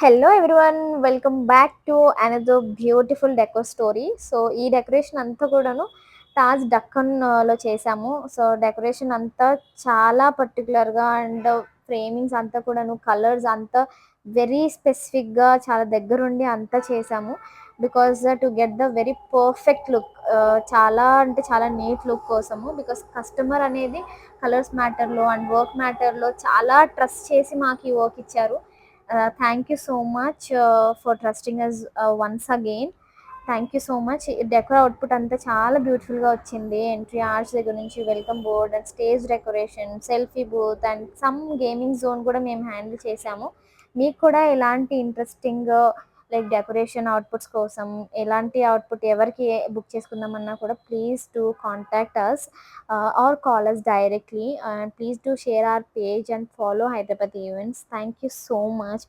Hello everyone, welcome back to another beautiful deco story. So ఈ decoration అంతా కూడాను తాజ్ డక్కన్ లో చేసాము. సో డెకరేషన్ అంతా చాలా పర్టికులర్గా అండ్ ఫ్రేమింగ్స్ అంతా కూడాను కలర్స్ అంతా వెరీ స్పెసిఫిక్గా చాలా దగ్గరుండి అంతా చేసాము. Because to get the very perfect look, చాలా అంటే చాలా నీట్ లుక్ కోసము. బికాస్ కస్టమర్ అనేది కలర్స్ మ్యాటర్లో అండ్ వర్క్ మ్యాటర్లో చాలా ట్రస్ట్ చేసి మాకు ఈ వర్క్ ఇచ్చారు. Thank you so much for trusting us once again. Thank you so much. Decor output అంతా చాలా బ్యూటిఫుల్గా వచ్చింది. ఎంట్రీ ఆర్చ్ దగ్గర నుంచి welcome board and stage decoration, selfie booth and some gaming zone కూడా మేము హ్యాండిల్ చేసాము. మీకు కూడా ఎలాంటి ఇంట్రెస్టింగ్ లైక్ డెకరేషన్ అవుట్పుట్స్ కోసం ఎలాంటి అవుట్పుట్ ఎవరికి బుక్ చేసుకుందామన్నా కూడా please to contact us or call us directly, and please do share our page and follow Hyderabad events. Thank you so much.